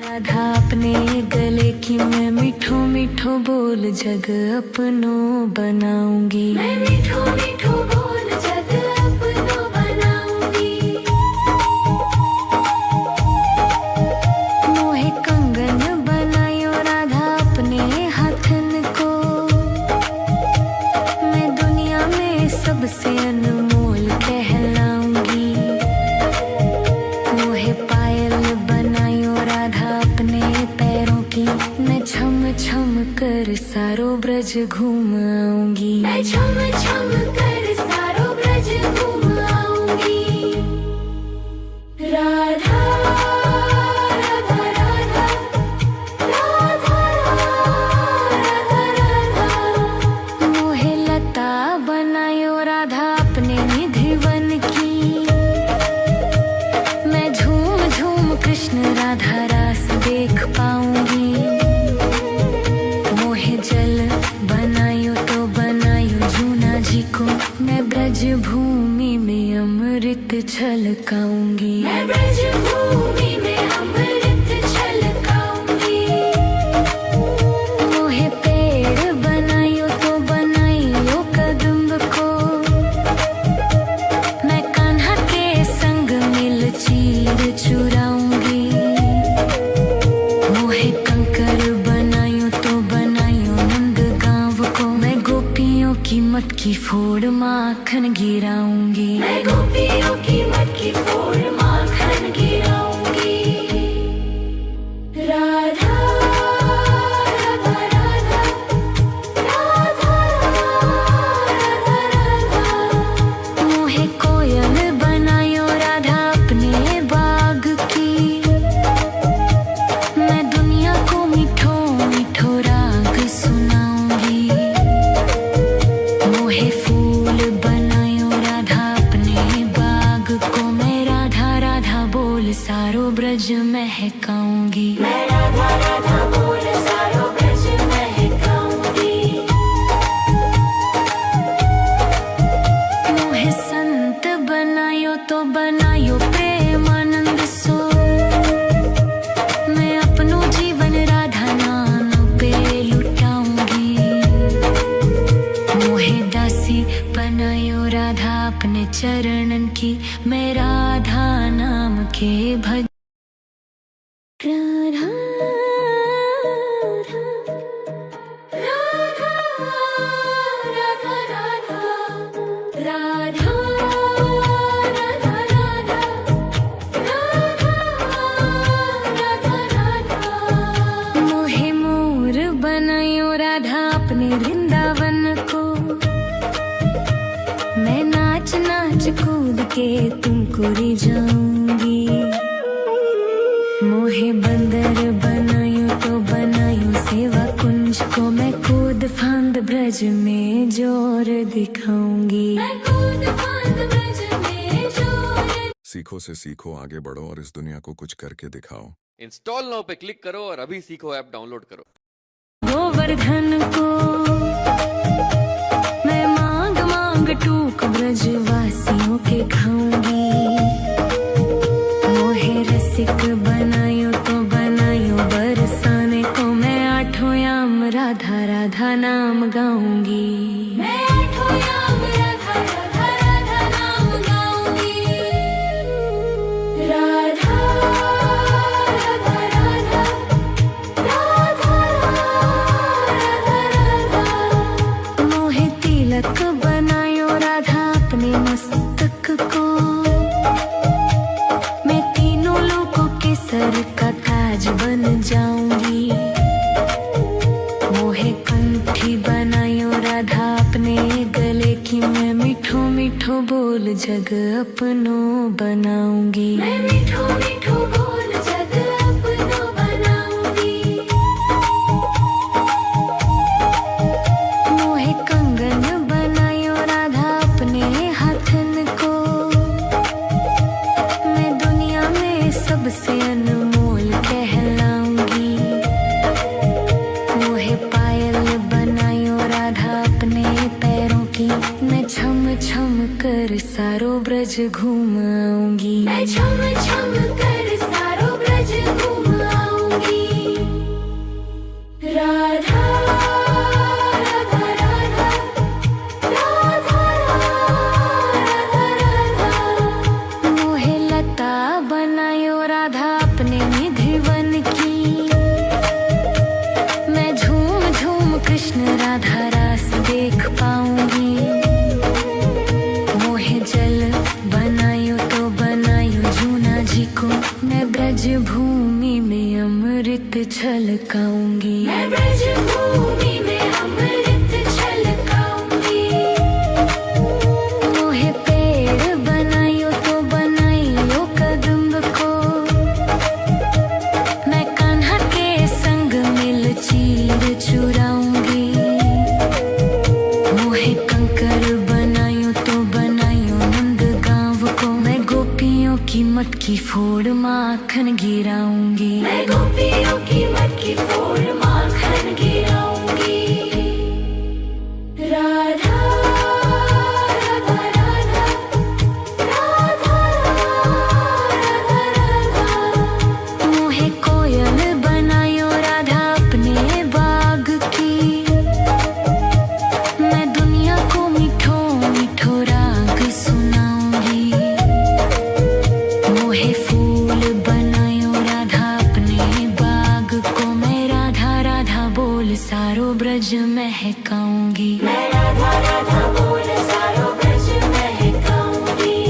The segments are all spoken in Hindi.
राधा अपने गले की मैं मीठो मीठो बोल जग अपनो बनाऊंगी। मैं मीठो मीठो बोल जग अपनो बनाऊंगी। मोहे कंगन बनायो राधा अपने हाथन को। मैं दुनिया में सबसे अनमोल कहलाऊंगी। मोहे पायल बनायो राधा अपने पैरों की। मैं छम छम कर सारो ब्रज घूम आऊंगी। मैं छम छम कर सारो ब्रज घूम आऊंगी। राधा राधा राधा राधा राधा राधा। मोहे लता बनायो राधा अपने निधि वन की। मैं झूम झूम कृष्ण राधा रास देख पाऊंगी। मोहे जल बनायो तो बनायो जूना जी को। मैं ब्रज भूमि में अमृत छलकाऊंगी। मैं ब्रज भूमि में अमृत छलकाऊंगी। मोहे पेड़ बनायो तो बनायो कदम्ब को। मैं कान्हा के संग मिल चीर चुराऊंगी। मोहे कंकर बनायो तो बनायो नंद गांव को। मैं गोपियों की मटकी फोड़ माखन गिराऊंगी। मैं गोपियों की मटकी फोड़ माखन गिराऊंगी। राधा राधा राधा राधा राधा राधा। मोहे कोयल बनायो राधा अपने बाग की। मैं दुनिया को मीठो मीठो राग सुनाऊंगी। मोहे फूल बनायो राधा अपने बाग को। मैं राधा राधा बोल सारो ब्रज महकाऊंगी। मैं राधा राधा बोल सारो ब्रज महकाऊंगी। मोहे संत बनायो तो बनायो प्रेमानंद सो। मैं अपनो जीवन राधा नाम पे लुटाऊंगी। मोहे दासी बनायो राधा अपने चरणन की। मैं राधा नाम के भज राधा राधा राधा राधा राधा राधा राधा राधा। मोहे मोर बनायो राधा अपने वृंदावन को। मैं नाच नाच कूद के तुमको रिझाऊंगी। मोहे बंदर बनायो तो बनायो सेवा कुंज को। मैं कूद फांद ब्रज में जोर दिखाऊंगी। मैं कूद फांद ब्रज में जोर। सीखो से सीखो, आगे बढ़ो और इस दुनिया को कुछ करके दिखाओ। इंस्टॉल नाउ पे क्लिक करो और अभी सीखो ऐप डाउनलोड करो। गोवर्धन को मैं मांग मांग टूक ब्रजवासियों के खाऊंगी। मोहे रसिक बनायो तो बनायो बरसाने को। मैं आठों याम राधा राधा नाम गाऊंगी। मैं आठों याम राधा राधा राधा नाम गाऊंगी। राधा राधा राधा राधा राधा राधा। मोहे तिलक बनायो राधा अपने मस्तक को। मैं तीनों लोगों के सर का ताज बन जाऊंगी। मोहे कंठी बनायो राधा अपने गले की। मैं मीठो मीठो बोल जग अपनो बनाऊंगी। मैं मीठो मीठो बोल जग अपनो बनाऊंगी। मोहे कंगन बनायो राधा अपने हाथन को। मैं दुनिया में सबसे अनमोल कहलाऊंगी। मोहे पायल बनायो राधा अपने पैरों की। मैं छम छम कर सारो ब्रज घूम आऊंगी। मैं छम छम कर सारो ब्रज घूम आऊंगी। अमृत छलकाऊंगी, मैं ब्रज भूमि में अमृत छलकाऊंगी। मोहे पेड़ बनायो तो बनायो कदम्ब को, मैं कान्हा के संग मिल चीर चुराऊंगी। मोहे कंकर बनायो तो बनायो नंद गांव को, मैं गोपियों की मटकी फोड़ माखन गिराऊंगी, मैं गोपियों की मटकी फोड़ माखन गिराऊंगी। राधा राधा राधा राधा राधा राधा। मोहे कोयल बनायो राधा अपने बाग की, मैं दुनिया को मीठो मीठो राग सुनाऊंगी। मोहे फूल बनायो राधा अपने बाग को, मैं राधा राधा बोल सारो ब्रज महकाऊंगी, मैं राधा राधा बोल सारो ब्रज महकाऊंगी।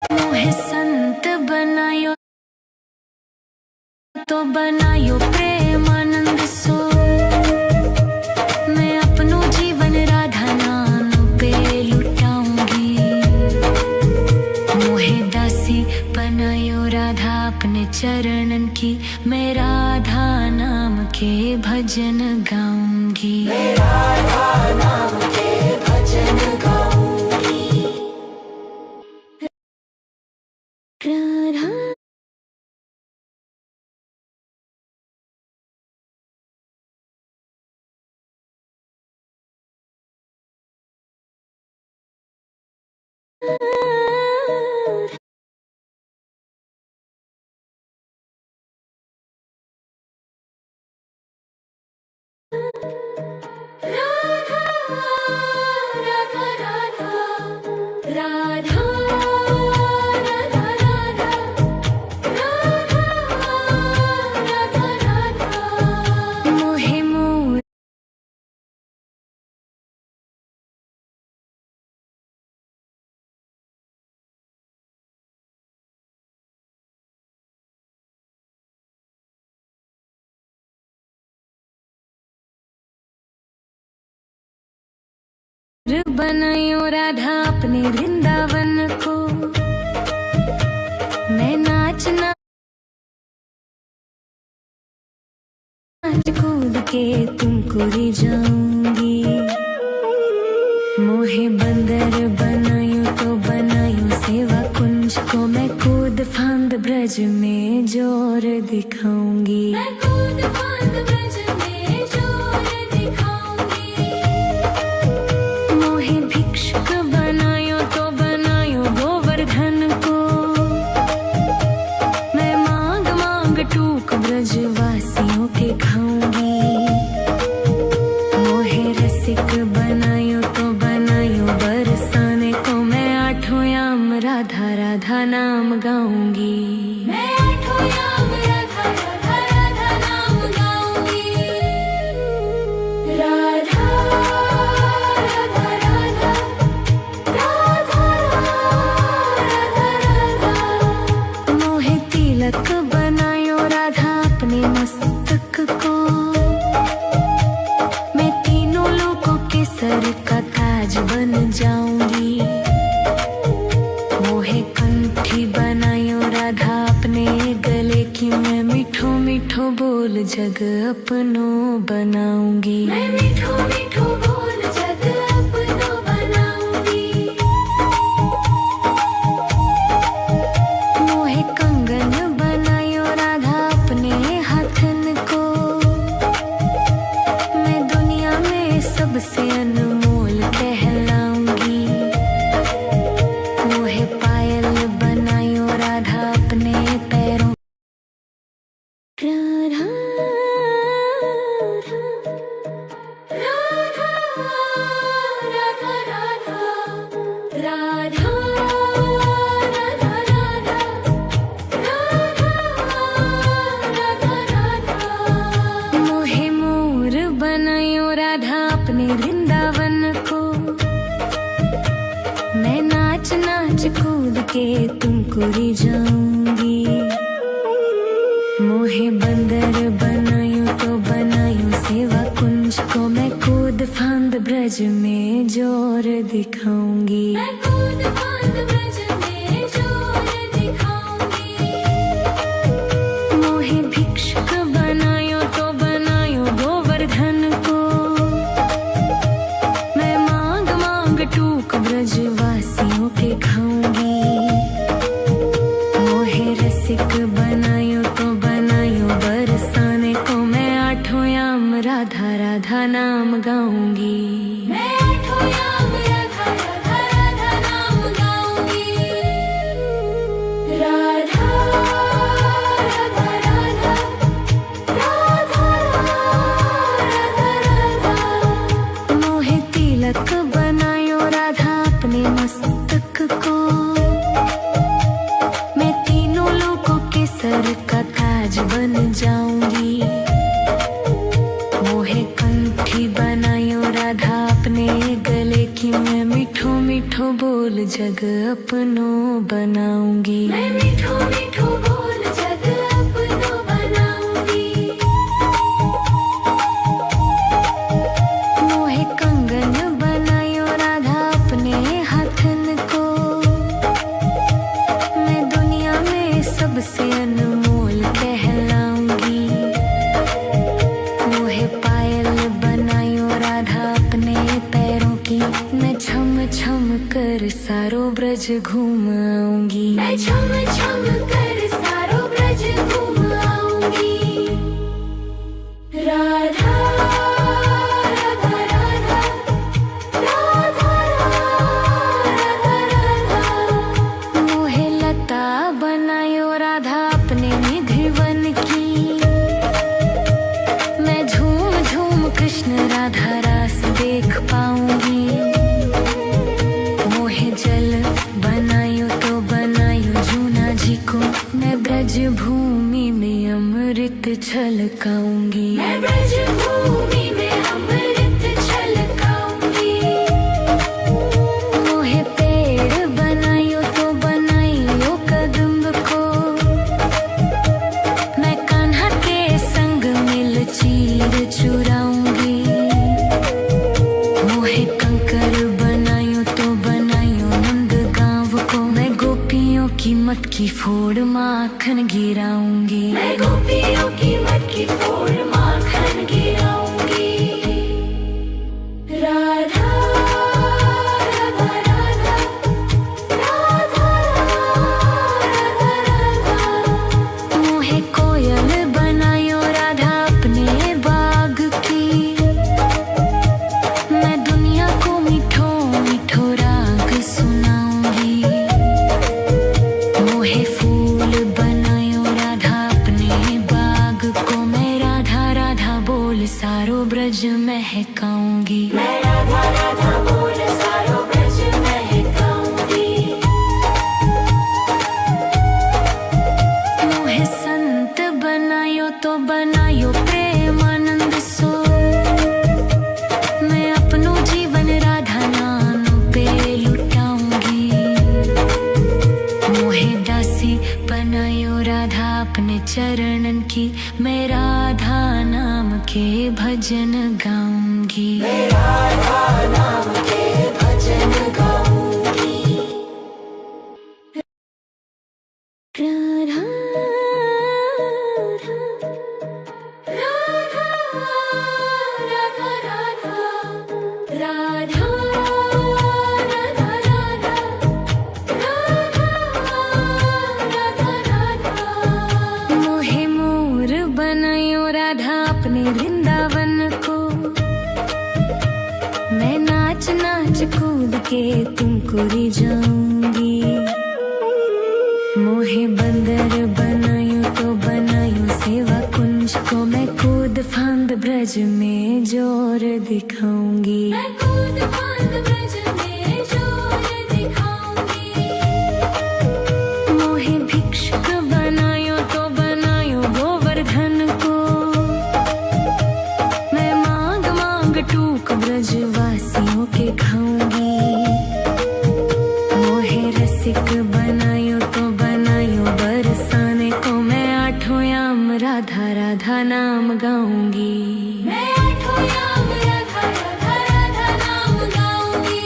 मोहे संत बनायो तो बनायो प्रेमानंद सो, मैं अपनो जीवन राधा नाम पे लुटाऊंगी। मोहे दासी बनायो राधा अपने चरणन की, मैं राधा नाम के भजन गाऊंगी, मैं राधा नाम के भजन गाऊंगी। राधा मोहे मोर बनायो राधा अपने वृंदावन को, मैं नाच कूद के तुमको ले जाऊंगी। मोहे बंदर बनायो तो बनायो सेवा कुंज को, मैं कूद फांद ब्रज में जोर दिखाऊंगी, मैं कूद फांद ब्रज में जोर दिखाऊंगी। मोहे भिक्षुक बनायो तो बनायो गोवर्धन को, मैं मांग मांग टूक ब्रजवासियों के खाऊंगी। मोहे रसिक बनायो तो बनायो बरसाने को, मैं आठों याम राधा राधा नाम गाऊंगी, मैं आठों याम राधा राधा राधा नाम गाऊंगी। राधा राधा राधा राधा राधा राधा। मोहे तिलक बनायो राधा अपने मस्तक को, मैं तीनों लोगों के सर का ताज बन जाऊंगी। मोहे कंठी बनायो राधा अपने गले की, मैं मीठो मीठो बोल जग अपनो बनाऊंगी, मैं मीठो मीठो बोल जग अपनो बनाऊंगी। मोहे कंगन बनायो राधा अपने हाथन को, मैं दुनिया में सबसे अनमोल कहलाऊंगी। मोहे पायल बनायो राधा अपने पैरों, राधा राधा राधा राधा राधा राधा राधा राधा राधा जोर दिखाऊंगी। मैं कूद फांद ब्रज में जोर दिखाऊंगी। मोहे भिक्षुक बनायो तो बनायो गोवर्धन को। मैं मांग मांग टूक ब्रजवासियों के खाऊंगी। मोहे रसिक बनायो तो बनायो बरसाने को। मैं आठों याम राधा राधा नाम गाऊंगी। मैं आठों याम राधा राधा राधा नाम गाऊंगी। राधा राधा राधा राधा राधा राधा। मोहे तिलक बनायो राधा अपने मस्तक को। मैं तीनों लोगों के सर का ताज बन जाऊंगी। मोहे कंठी बनायो राधा अपने गले की। मैं मीठो मीठो बोल जग अपनो बनाऊंगी। मैं मीठो मीठो बोल जग अपनो बनाऊंगी। मोहे कंगन बनायो राधा अपने हाथन को। मैं दुनिया में सबसे अनमोल कहलाऊंगी। मोहे पायल बनायो राधा अपने पैरों की। मैं छम छम कर सारो ब्रज घूम आऊंगी। मैं छम छम कर सारो ब्रज घूम आऊंगी। राधा राधा राधा राधा राधा राधा। मोहे लता बनायो राधा अपने निधि वन की। मैं झूम झूम कृष्ण राधा रास देख पाऊंगी। मोहे जल बनायो तो बनायो जूना जी को। मैं ब्रज भूमि में अमृत छलकाऊंगी। मैं ब्रज भूमि में अमृत छलकाऊंगी। मोहे पेड़ बनायो तो बनायो कदम्ब को। मैं कान्हा के संग मिल चीर चुराऊंगी। मोहे कंकर बनायो तो बनायो नंद गांव को। मैं गोपियों की मटकी फोड़ माखन गिराऊंगी। मैं गोपियों की मटकी फोड़ माखन गिराऊंगी। राधा राधा राधा राधा राधा राधा। मोहे कोयल बनायो राधा अपने बाग की। मैं दुनिया को मीठो मीठो राग सुनाऊंगी। मोहे फूल बनायो राधा अपने बाग को। मैं राधा राधा बोल सारो ब्रज महकाऊंगी। मैं राधा राधा बोल सारो ब्रज महकाऊंगी। मोहे संत बनायो तो बनायो प्रेमानंद सो। मैं अपनो जीवन राधा नाम पे लुटाऊंगी। मोहे दासी बनायो राधा अपने चरणन की। मैं राधा नाम के भजन गाऊंगी। मैं राधा नाम के भजन गाऊंगी। राधा राधा राधा राधा राधा राधा राधा राधा। मोहे मोर बनायो राधा अपने वृंदावन को। मैं नाच नाच कूद के तुमको रिझाऊंगी। मोहे बंदर बनायो तो बनायो सेवा कुंज को। मैं कूद फांद ब्रज में जोर दिखाऊंगी। मैं कूद फांद ब्रज में जोर दिखाऊंगी। मोहे भिक्षुक बनायो तो बनायो गोवर्धन को। मैं मांग मांग टूक ब्रजवासियों के खाऊंगी। मोहे रसिक बनायो तो बनायो बरसाने को। मैं आठों याम राधा राधा नाम गाऊंगी। मैं आठों याम राधा राधा राधा नाम गाऊंगी।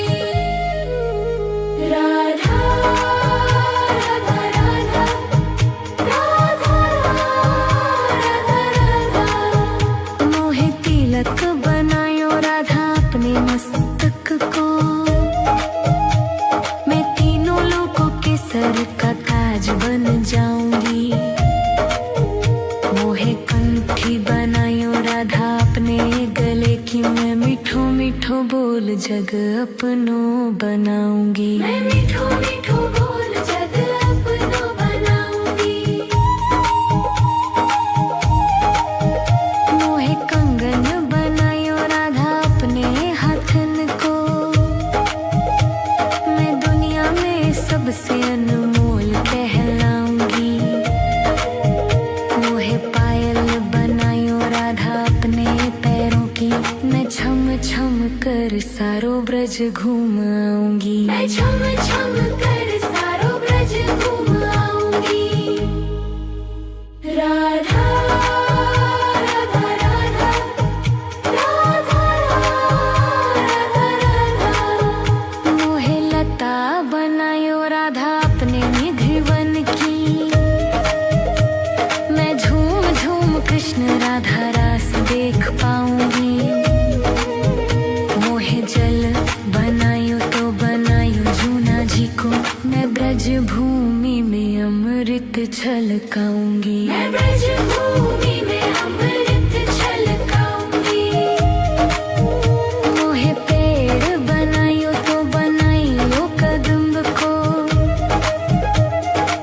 बोल जग अपनों बनाऊंगी। मैं मीठो मीठो बोल जग अपनों बनाऊंगी। मोहे कंगन बनायो राधा अपने हाथन को। मैं दुनिया में सबसे अनमोल कहलाऊंगी। मोहे पायल बनायो राधा अपने पैरों की। मैं छम छम कर सारो ब्रज घूम आऊंगी। मैं छम छम कर सारो ब्रज घूम आऊंगी। राधा राधा राधा राधा राधा राधा। मोहे लता बनायो राधा अपने निधिवन की। मैं झूम झूम कृष्ण राधा रास देख पाऊंगी। मोहे जल बनायो तो बनायो जूना जी को। मैं ब्रज भूमि में अमृत छलकाऊंगी। मैं ब्रज भूमि में अमृत छलकाऊंगी। मोहे पेड़ बनायो तो बनायो कदम्ब को।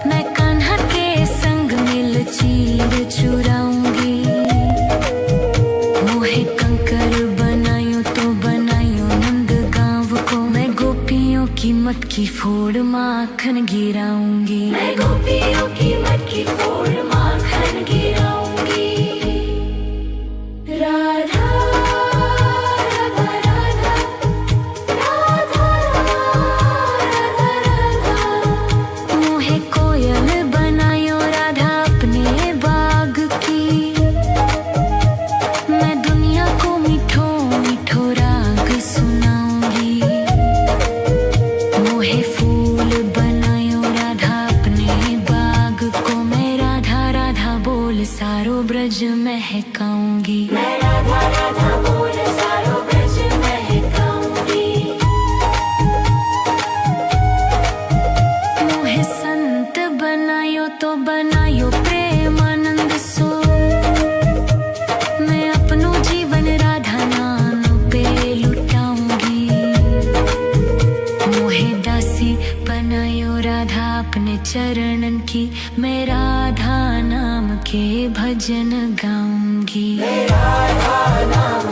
मैं कान्हा के संग मिल चीर चुराऊंगी। मोहे कंकर बनायो तो बनायो नंद गांव को। मैं गोपियों की मटकी फोड़ माखन गिराऊंगी। मैं गोपियों की मटकी फोड़ माखन गिराऊंगी। राधा राधा राधा राधा राधा राधा। मोहे कोयल बनायो राधा अपने बाग की। मैं दुनिया को मीठो मीठो राग सुनाऊंगी। मोहे फूल बनायो राधा अपने बाग को। मैं राधा राधा बोल सारो ब्रज महकाऊंगी। मैं राधा राधा बोल सारो ब्रज महकाऊंगी। मोहे संत बनायो तो बनायो प्रेमानंद सो। मैं अपनो जीवन राधा नाम पे लुटाऊंगी। मोहे दासी बनायो राधा अपने चरणन की। मैं राधा नाम के भजन गाऊंगी। मैं राधा नाम